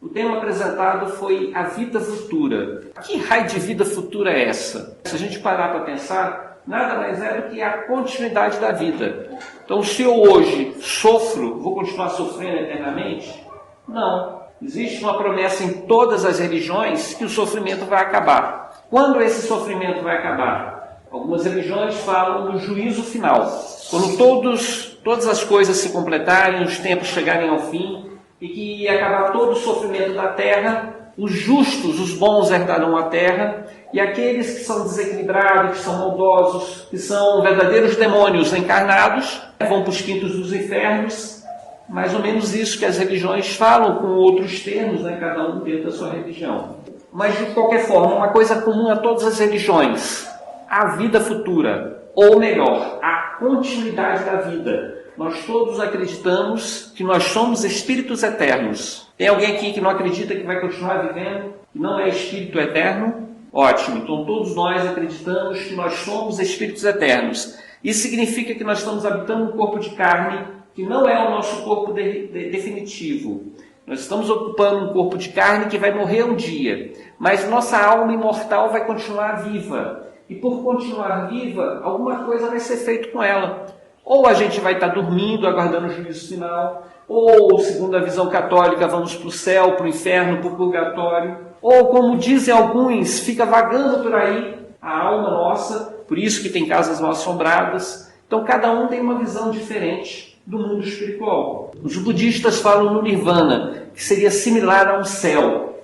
o tema apresentado foi a vida futura. Que raio de vida futura é essa? Se a gente parar para pensar, nada mais é do que a continuidade da vida. Então, se eu hoje sofro, vou continuar sofrendo eternamente? Não. Existe uma promessa em todas as religiões que o sofrimento vai acabar. Quando esse sofrimento vai acabar? Algumas religiões falam do juízo final. Quando todas as coisas se completarem, os tempos chegarem ao fim, e que acabar todo o sofrimento da terra, os justos, os bons herdarão a terra, e aqueles que são desequilibrados, que são maldosos, que são verdadeiros demônios encarnados, vão para os quintos dos infernos. Mais ou menos isso que as religiões falam, com outros termos, cada um dentro da sua religião. Mas, de qualquer forma, uma coisa comum a todas as religiões: a vida futura, ou melhor, a continuidade da vida. Nós todos acreditamos que nós somos espíritos eternos. Tem alguém aqui que não acredita que vai continuar vivendo, que não é espírito eterno? Ótimo, então todos nós acreditamos que nós somos espíritos eternos. Isso significa que nós estamos habitando um corpo de carne que não é o nosso corpo definitivo. Nós estamos ocupando um corpo de carne que vai morrer um dia, mas nossa alma imortal vai continuar viva. E por continuar viva, alguma coisa vai ser feita com ela. Ou a gente vai estar dormindo, aguardando o juízo final, ou, segundo a visão católica, vamos para o céu, para o inferno, para o purgatório, ou, como dizem alguns, fica vagando por aí a alma nossa, por isso que tem casas mal assombradas. Então, cada um tem uma visão diferente do mundo espiritual. Os budistas falam no Nirvana, que seria similar a um céu.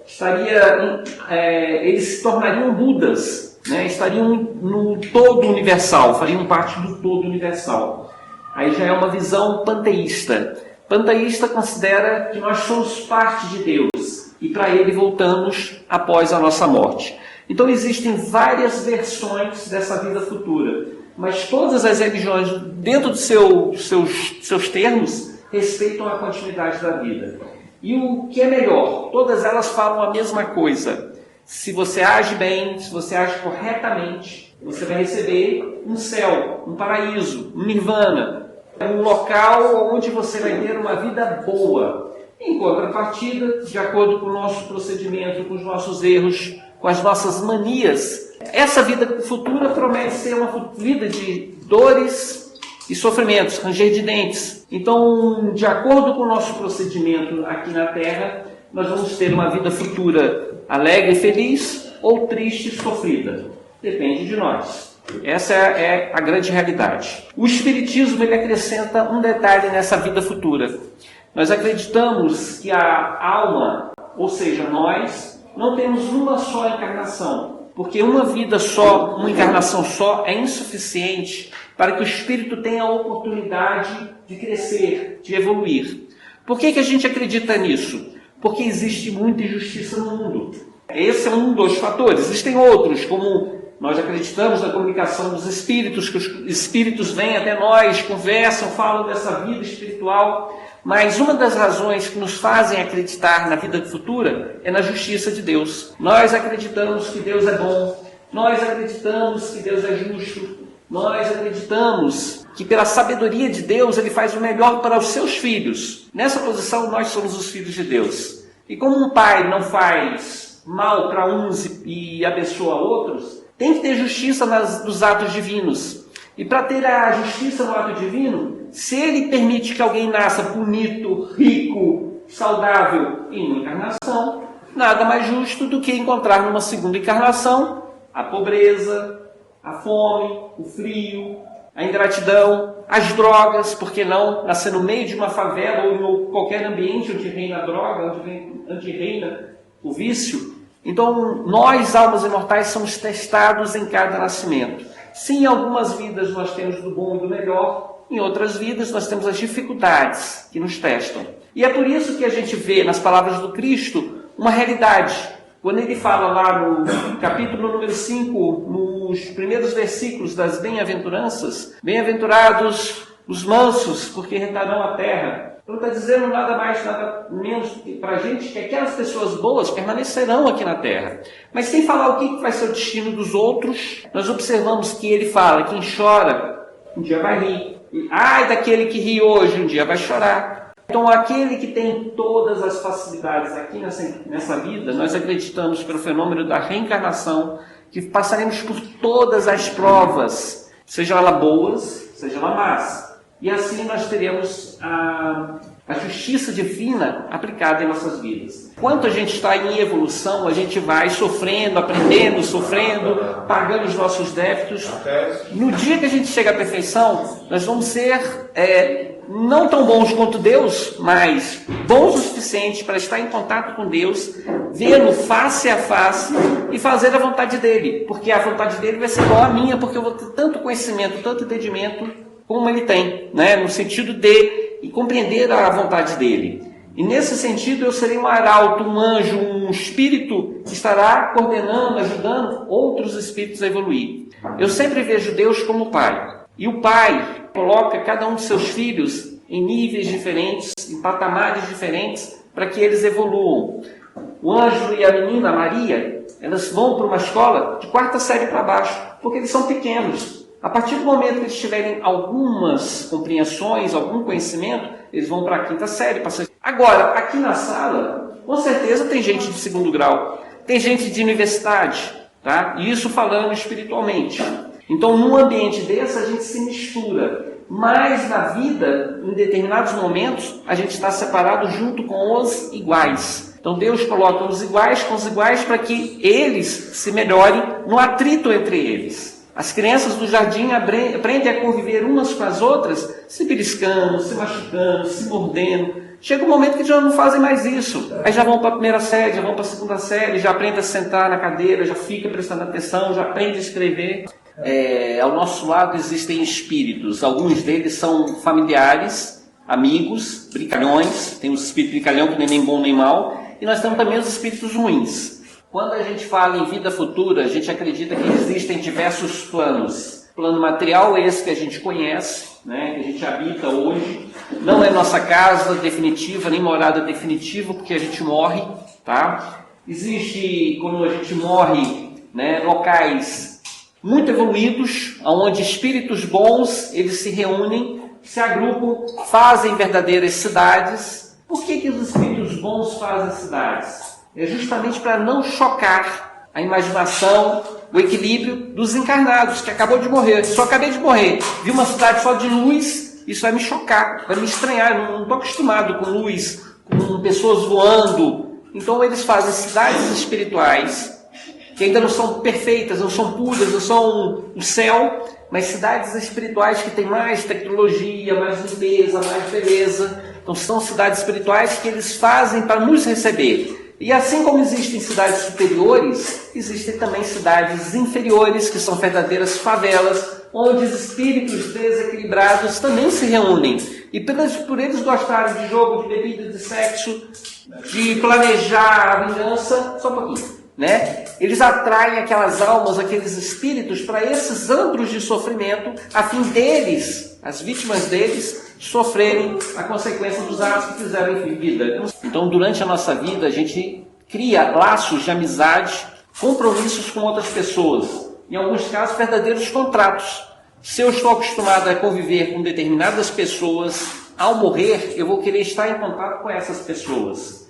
Eles se tornariam Budas, estariam no todo universal, fariam parte do todo universal. Aí já é uma visão panteísta. Panteísta considera que nós somos parte de Deus e para ele voltamos após a nossa morte. Então existem várias versões dessa vida futura, mas todas as religiões, dentro dos seus termos, respeitam a continuidade da vida. E o que é melhor, todas elas falam a mesma coisa. Se você age bem, se você age corretamente, você vai receber um céu, um paraíso, um nirvana, um local onde você vai ter uma vida boa. Em contrapartida, de acordo com o nosso procedimento, com os nossos erros, com as nossas manias, essa vida futura promete ser uma vida de dores e sofrimentos, ranger de dentes. Então, de acordo com o nosso procedimento aqui na Terra, nós vamos ter uma vida futura alegre e feliz, ou triste e sofrida. Depende de nós. Essa é a grande realidade. O Espiritismo ele acrescenta um detalhe nessa vida futura. Nós acreditamos que a alma, ou seja, nós, não temos uma só encarnação, porque uma vida só, uma encarnação só, é insuficiente para que o espírito tenha a oportunidade de crescer, de evoluir. Por que a gente acredita nisso? Porque existe muita injustiça no mundo. Esse é um dos fatores. Existem outros, como nós acreditamos na comunicação dos espíritos, que os espíritos vêm até nós, conversam, falam dessa vida espiritual. Mas uma das razões que nos fazem acreditar na vida futura é na justiça de Deus. Nós acreditamos que Deus é bom, nós acreditamos que Deus é justo, nós acreditamos que pela sabedoria de Deus Ele faz o melhor para os seus filhos. Nessa posição nós somos os filhos de Deus. E como um pai não faz mal para uns e abençoa outros, tem que ter justiça nos atos divinos. E para ter a justiça no ato divino, se Ele permite que alguém nasça bonito, rico, saudável em uma encarnação, nada mais justo do que encontrar numa segunda encarnação a pobreza, a fome, o frio, a ingratidão, as drogas, por que não nascer no meio de uma favela ou em qualquer ambiente onde reina a droga, onde reina o vício. Então, nós, almas imortais, somos testados em cada nascimento. Sim, em algumas vidas nós temos do bom e do melhor, em outras vidas nós temos as dificuldades que nos testam. E é por isso que a gente vê nas palavras do Cristo uma realidade. Quando ele fala lá no capítulo número 5, nos primeiros versículos das bem-aventuranças, bem-aventurados os mansos, porque herdarão a terra. Não está dizendo nada mais, nada menos para a gente que aquelas pessoas boas permanecerão aqui na Terra. Mas sem falar o que vai ser o destino dos outros, nós observamos que ele fala: quem chora, um dia vai rir. Ai daquele que ri hoje, um dia vai chorar. Então, aquele que tem todas as facilidades aqui nessa vida, nós acreditamos pelo fenômeno da reencarnação, que passaremos por todas as provas, sejam elas boas, sejam elas más. E assim nós teremos a justiça divina aplicada em nossas vidas. Enquanto a gente está em evolução, a gente vai sofrendo, aprendendo, pagando os nossos débitos. No dia que a gente chega à perfeição, nós vamos ser não tão bons quanto Deus, mas bons o suficiente para estar em contato com Deus, vê-lo face a face e fazer a vontade dele. Porque a vontade dele vai ser igual à minha, porque eu vou ter tanto conhecimento, tanto entendimento como ele tem, né? No sentido de compreender a vontade dele. E nesse sentido eu serei um arauto, um anjo, um espírito que estará coordenando, ajudando outros espíritos a evoluir. Eu sempre vejo Deus como Pai. E o Pai coloca cada um de seus filhos em níveis diferentes, em patamares diferentes, para que eles evoluam. O anjo e a menina, Maria, elas vão para uma escola de 4ª série para baixo, porque eles são pequenos. A partir do momento que eles tiverem algumas compreensões, algum conhecimento, eles vão para a 5ª série. Agora, aqui na sala, com certeza tem gente de 2º grau, tem gente de universidade, tá? E isso falando espiritualmente. Então, num ambiente desse, a gente se mistura. Mas na vida, em determinados momentos, a gente está separado junto com os iguais. Então Deus coloca os iguais com os iguais para que eles se melhorem no atrito entre eles. As crianças do jardim aprendem a conviver umas com as outras, se beliscando, se machucando, se mordendo. Chega um momento que já não fazem mais isso. Aí já vão para a 1ª série, já vão para a 2ª série, já aprendem a sentar na cadeira, já fica prestando atenção, já aprende a escrever. Ao nosso lado existem espíritos, alguns deles são familiares, amigos, brincalhões, tem os espíritos brincalhão que nem bom nem mal, e nós temos também os espíritos ruins. Quando a gente fala em vida futura, a gente acredita que existem diversos planos. Plano material é esse que a gente conhece, né, que a gente habita hoje, não é nossa casa definitiva, nem morada definitiva, porque a gente morre, tá? Existe, quando a gente morre, né, locais muito evoluídos, onde espíritos bons, eles se reúnem, se agrupam, fazem verdadeiras cidades. Por que os espíritos bons fazem cidades? É justamente para não chocar a imaginação, o equilíbrio dos encarnados, que acabou de morrer. Se eu acabei de morrer, vi uma cidade só de luz, isso vai me chocar, vai me estranhar, eu não estou acostumado com luz, com pessoas voando. Então eles fazem cidades espirituais, que ainda não são perfeitas, não são puras, não são o céu, mas cidades espirituais que têm mais tecnologia, mais limpeza, mais beleza. Então são cidades espirituais que eles fazem para nos receber. E assim como existem cidades superiores, existem também cidades inferiores, que são verdadeiras favelas, onde os espíritos desequilibrados também se reúnem. E por eles gostarem de jogo, de bebida, de sexo, de planejar a vingança, só um pouquinho, né? Eles atraem aquelas almas, aqueles espíritos para esses antros de sofrimento, a fim deles, as vítimas deles, sofrerem a consequência dos atos que fizeram em vida. Então, durante a nossa vida, a gente cria laços de amizade, compromissos com outras pessoas. Em alguns casos, verdadeiros contratos. Se eu estou acostumado a conviver com determinadas pessoas, ao morrer, eu vou querer estar em contato com essas pessoas.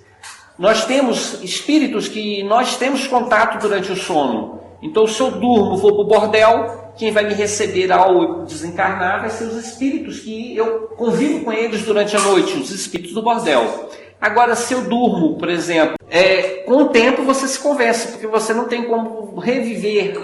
Nós temos espíritos que nós temos contato durante o sono. Então, se eu durmo, vou para o bordel, quem vai me receber ao desencarnar vai ser os espíritos que eu convivo com eles durante a noite, os espíritos do bordel. Agora, se eu durmo, por exemplo, com o tempo você se conversa, porque você não tem como reviver,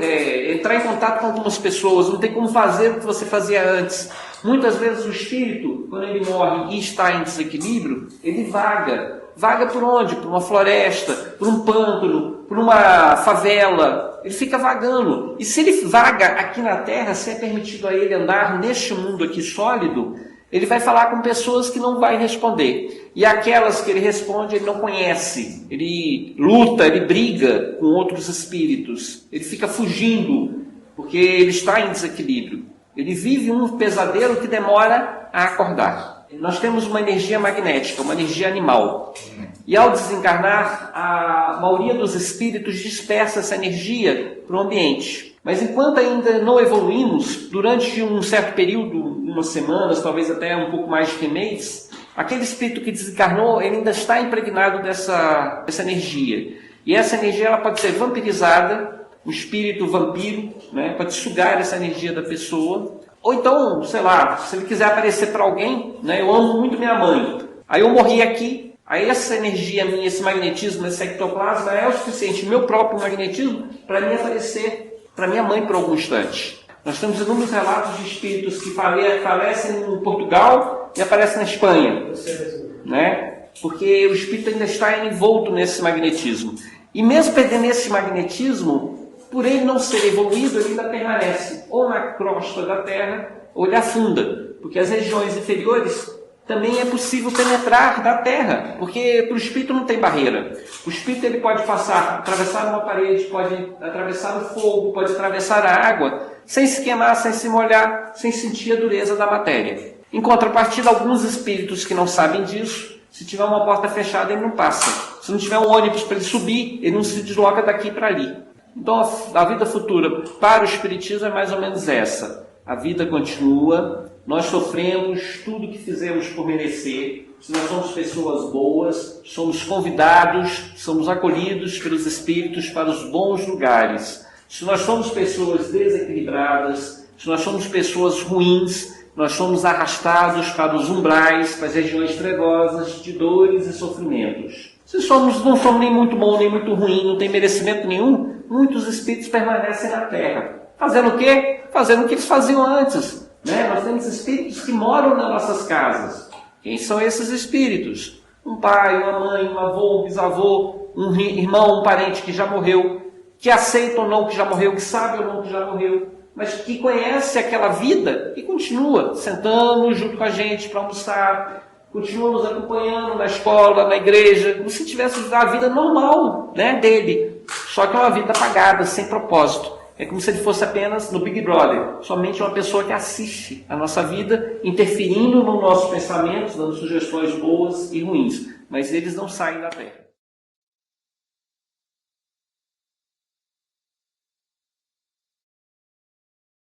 entrar em contato com algumas pessoas, não tem como fazer o que você fazia antes. Muitas vezes o espírito, quando ele morre e está em desequilíbrio, ele vaga. Vaga por onde? Por uma floresta, por um pântano, por uma favela. Ele fica vagando. E se ele vaga aqui na Terra, se é permitido a ele andar neste mundo aqui sólido, ele vai falar com pessoas que não vai responder. E aquelas que ele responde, ele não conhece. Ele luta, ele briga com outros espíritos. Ele fica fugindo, porque ele está em desequilíbrio. Ele vive um pesadelo que demora a acordar. Nós temos uma energia magnética, uma energia animal. E ao desencarnar, a maioria dos espíritos dispersa essa energia para o ambiente. Mas enquanto ainda não evoluímos, durante um certo período, umas semanas, talvez até um pouco mais de mês, Aquele espírito que desencarnou, ele ainda está impregnado dessa energia. E essa energia ela pode ser vampirizada, um espírito vampiro, né, pode sugar essa energia da pessoa. Ou então, sei lá, se ele quiser aparecer para alguém, né, eu amo muito minha mãe. Aí eu morri aqui, aí essa energia minha, esse magnetismo, esse ectoplasma é o suficiente, meu próprio magnetismo, para mim aparecer para minha mãe por algum instante. Nós temos inúmeros relatos de espíritos que falecem em Portugal e aparecem na Espanha, né? Porque o espírito ainda está envolto nesse magnetismo. E mesmo perdendo esse magnetismo, por ele não ser evoluído, ele ainda permanece ou na crosta da Terra ou ele afunda. Porque as regiões inferiores também é possível penetrar da Terra, porque para o espírito não tem barreira. O espírito ele pode atravessar uma parede, pode atravessar o fogo, pode atravessar a água, sem se queimar, sem se molhar, sem sentir a dureza da matéria. Em contrapartida, alguns espíritos que não sabem disso, se tiver uma porta fechada, ele não passa. Se não tiver um ônibus para ele subir, ele não se desloca daqui para ali. Então, a vida futura para o espiritismo é mais ou menos essa. A vida continua, nós sofremos tudo que fizemos por merecer. Se nós somos pessoas boas, somos convidados, somos acolhidos pelos espíritos para os bons lugares. Se nós somos pessoas desequilibradas, se nós somos pessoas ruins, nós somos arrastados para os umbrais, para as regiões trevosas de dores e sofrimentos. Se não somos nem muito bom nem muito ruim, não tem merecimento nenhum, muitos espíritos permanecem na Terra. Fazendo o quê? Fazendo o que eles faziam antes. Né? Nós temos espíritos que moram nas nossas casas. Quem são esses espíritos? Um pai, uma mãe, um avô, um bisavô, um irmão, um parente que já morreu, que aceita ou não que já morreu, que sabe ou não que já morreu, mas que conhece aquela vida e continua sentando junto com a gente para almoçar, continua nos acompanhando na escola, na igreja, como se tivesse a vida normal, né, dele. Só que é uma vida apagada, sem propósito. É como se ele fosse apenas no Big Brother, somente uma pessoa que assiste a nossa vida, interferindo nos nossos pensamentos, dando sugestões boas e ruins. Mas eles não saem da Terra.